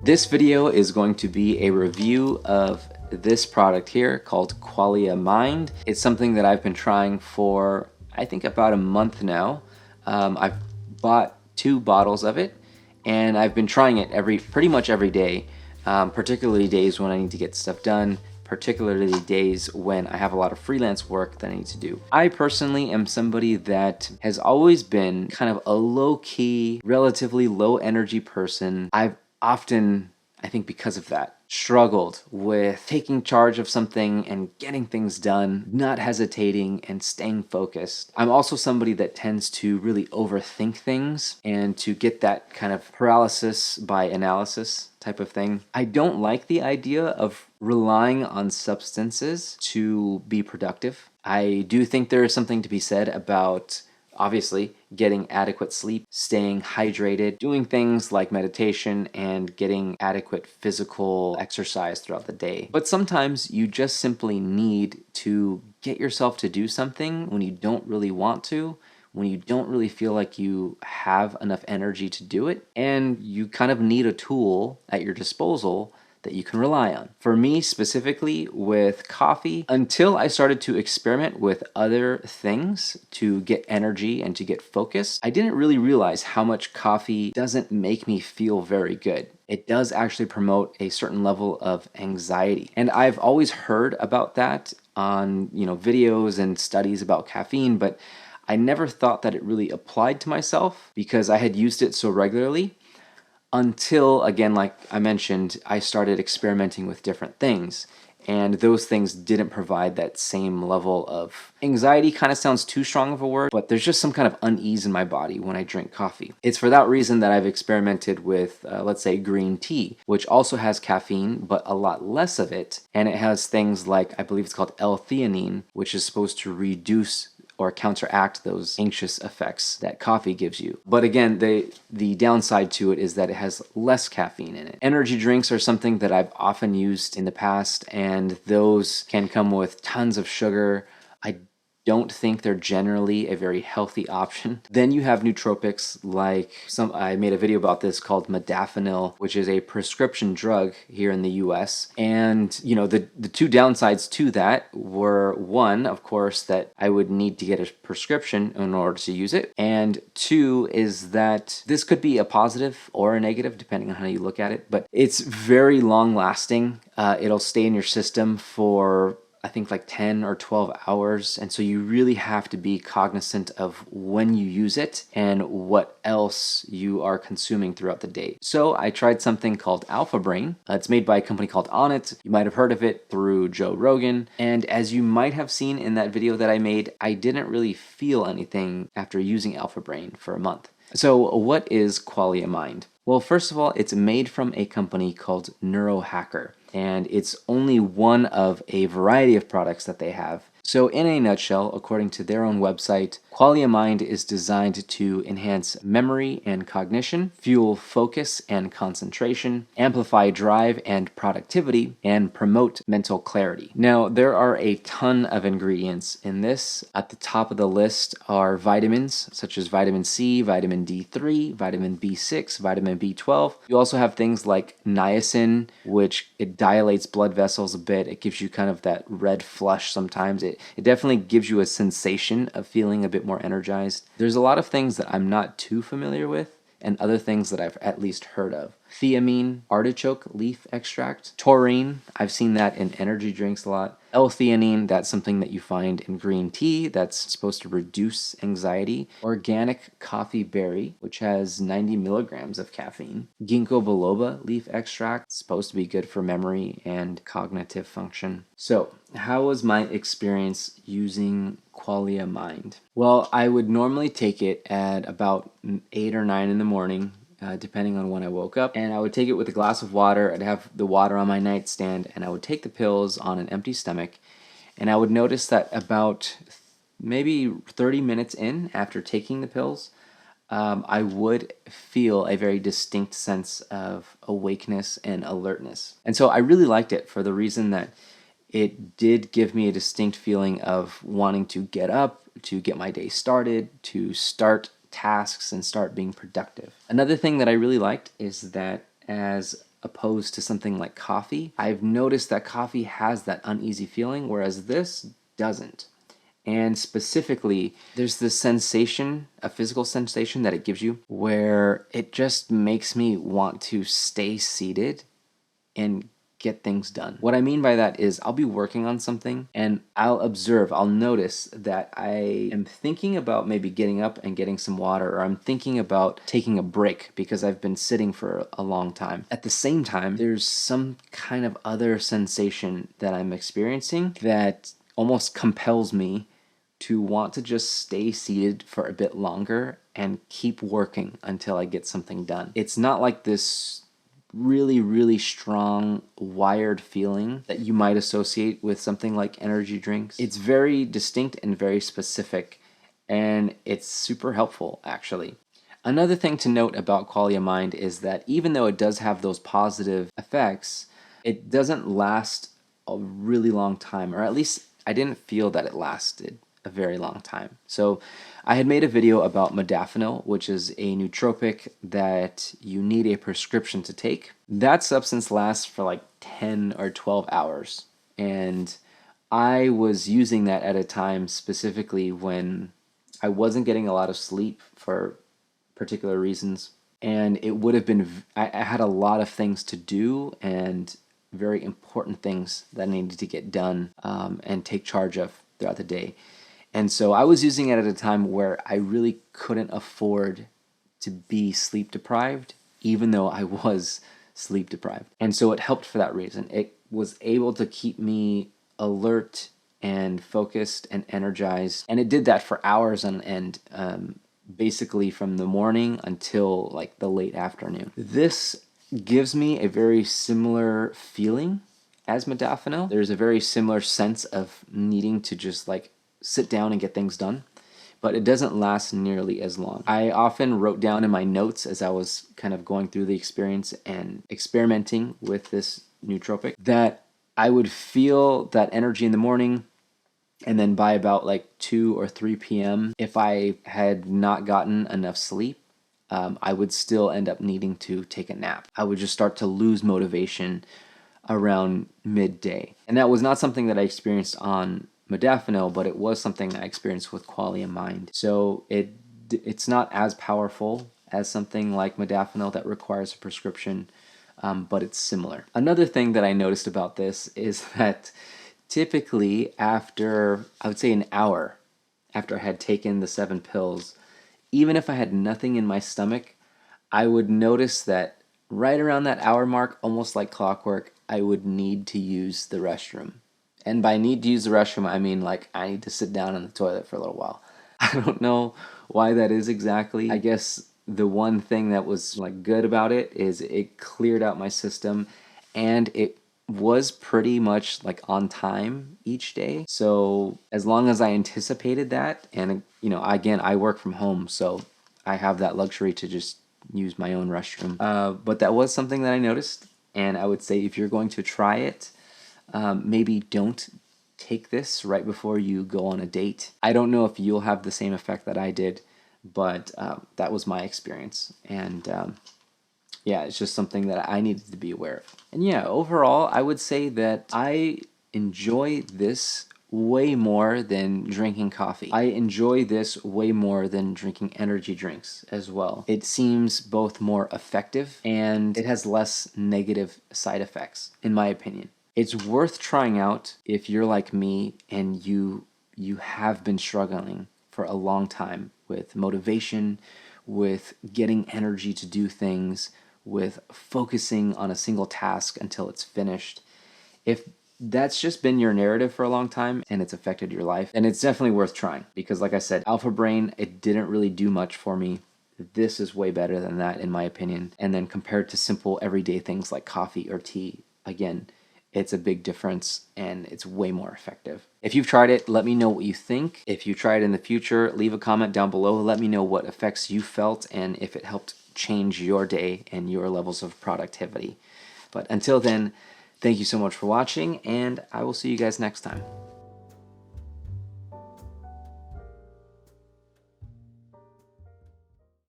This video is going to be a review of this product here called Qualia Mind. It's something that I've been trying for, I think, about a month now. I've bought 2 bottles of it, and I've been trying it pretty much every day, particularly days when I need to get stuff done, particularly days when I have a lot of freelance work that I need to do. I personally am somebody that has always been kind of a low-key, relatively low-energy person. I've often, I think because of that, struggled with taking charge of something and getting things done, not hesitating and staying focused. I'm also somebody that tends to really overthink things and to get that kind of paralysis by analysis type of thing. I don't like the idea of relying on substances to be productive. I do think there is something to be said about obviously getting adequate sleep, staying hydrated, doing things like meditation, and getting adequate physical exercise throughout the day. But sometimes you just simply need to get yourself to do something when you don't really want to, when you don't really feel like you have enough energy to do it, and you kind of need a tool at your disposal that you can rely on. For me specifically with coffee, until I started to experiment with other things to get energy and to get focused, I didn't really realize how much coffee doesn't make me feel very good. It does actually promote a certain level of anxiety. And I've always heard about that on, videos and studies about caffeine, but I never thought that it really applied to myself because I had used it so regularly. Until, again, like I mentioned, I started experimenting with different things, and those things didn't provide that same level of anxiety. Kind of sounds too strong of a word, but there's just some kind of unease in my body when I drink coffee. It's for that reason that I've experimented with, let's say, green tea, which also has caffeine, but a lot less of it, and it has things like, I believe it's called L-theanine, which is supposed to reduce or counteract those anxious effects that coffee gives you. But again, the downside to it is that it has less caffeine in it. Energy drinks are something that I've often used in the past, and those can come with tons of sugar. I don't think they're generally a very healthy option. Then you have nootropics like I made a video about this called modafinil, which is a prescription drug here in the US. And the 2 downsides to that were, one, of course, that I would need to get a prescription in order to use it. And 2 is that this could be a positive or a negative depending on how you look at it, but it's very long lasting. It'll stay in your system for I think like 10 or 12 hours. And so you really have to be cognizant of when you use it and what else you are consuming throughout the day. So I tried something called Alpha Brain. It's made by a company called Onnit. You might have heard of it through Joe Rogan. And as you might have seen in that video that I made, I didn't really feel anything after using Alpha Brain for a month. So what is Qualia Mind? Well, first of all, it's made from a company called Neurohacker, and it's only one of a variety of products that they have. So in a nutshell, according to their own website, Qualia Mind is designed to enhance memory and cognition, fuel focus and concentration, amplify drive and productivity, and promote mental clarity. Now, there are a ton of ingredients in this. At the top of the list are vitamins such as vitamin C, vitamin D3, vitamin B6, vitamin B12. You also have things like niacin, which it dilates blood vessels a bit. It gives you kind of that red flush sometimes. It definitely gives you a sensation of feeling a bit more energized. There's a lot of things that I'm not too familiar with and other things that I've at least heard of. Thiamine, artichoke leaf extract, taurine, I've seen that in energy drinks a lot. L-theanine, that's something that you find in green tea that's supposed to reduce anxiety. Organic coffee berry, which has 90 milligrams of caffeine. Ginkgo biloba leaf extract, supposed to be good for memory and cognitive function. So, how was my experience using Qualia Mind? Well, I would normally take it at about 8 or 9 in the morning, depending on when I woke up. And I would take it with a glass of water. I'd have the water on my nightstand, and I would take the pills on an empty stomach. And I would notice that about maybe 30 minutes in after taking the pills, I would feel a very distinct sense of awakeness and alertness. And so I really liked it for the reason that it did give me a distinct feeling of wanting to get up, to get my day started, to start tasks and start being productive. Another thing that I really liked is that as opposed to something like coffee, I've noticed that coffee has that uneasy feeling, whereas this doesn't. And specifically, there's this sensation, a physical sensation that it gives you, where it just makes me want to stay seated and get things done. What I mean by that is I'll be working on something and I'll notice that I am thinking about maybe getting up and getting some water, or I'm thinking about taking a break because I've been sitting for a long time. At the same time, there's some kind of other sensation that I'm experiencing that almost compels me to want to just stay seated for a bit longer and keep working until I get something done. It's not like this really, really strong wired feeling that you might associate with something like energy drinks. It's very distinct and very specific, and it's super helpful actually. Another thing to note about Qualia Mind is that even though it does have those positive effects, it doesn't last a really long time, or at least I didn't feel that it lasted a very long time. So I had made a video about modafinil, which is a nootropic that you need a prescription to take. That substance lasts for like 10 or 12 hours. And I was using that at a time specifically when I wasn't getting a lot of sleep for particular reasons. And it would have been, I had a lot of things to do and very important things that I needed to get done and take charge of throughout the day. And so I was using it at a time where I really couldn't afford to be sleep deprived, even though I was sleep deprived. And so it helped for that reason. It was able to keep me alert and focused and energized. And it did that for hours on end, basically from the morning until like the late afternoon. This gives me a very similar feeling as modafinil. There's a very similar sense of needing to just like sit down and get things done, but it doesn't last nearly as long. I often wrote down in my notes as I was kind of going through the experience and experimenting with this nootropic that I would feel that energy in the morning, and then by about like 2 or 3 p.m., if I had not gotten enough sleep, I would still end up needing to take a nap. I would just start to lose motivation around midday. And that was not something that I experienced on modafinil, but it was something I experienced with Qualia Mind. So it's not as powerful as something like modafinil that requires a prescription, but it's similar. Another thing that I noticed about this is that typically after, I would say an hour after I had taken the 7 pills, even if I had nothing in my stomach, I would notice that right around that hour mark, almost like clockwork, I would need to use the restroom. And by need to use the restroom, I mean like I need to sit down in the toilet for a little while. I don't know why that is exactly. I guess the one thing that was like good about it is it cleared out my system, and it was pretty much like on time each day. So as long as I anticipated that, and you know, again, I work from home, so I have that luxury to just use my own restroom. But that was something that I noticed, and I would say if you're going to try it, maybe don't take this right before you go on a date. I don't know if you'll have the same effect that I did, but that was my experience. And yeah, it's just something that I needed to be aware of. And yeah, overall, I would say that I enjoy this way more than drinking coffee. I enjoy this way more than drinking energy drinks as well. It seems both more effective and it has less negative side effects, in my opinion. It's worth trying out if you're like me and you have been struggling for a long time with motivation, with getting energy to do things, with focusing on a single task until it's finished. If that's just been your narrative for a long time and it's affected your life, then it's definitely worth trying. Because like I said, Alpha Brain, it didn't really do much for me. This is way better than that in my opinion. And then compared to simple everyday things like coffee or tea, again, it's a big difference and it's way more effective. If you've tried it, let me know what you think. If you try it in the future, leave a comment down below. Let me know what effects you felt and if it helped change your day and your levels of productivity. But until then, thank you so much for watching, and I will see you guys next time.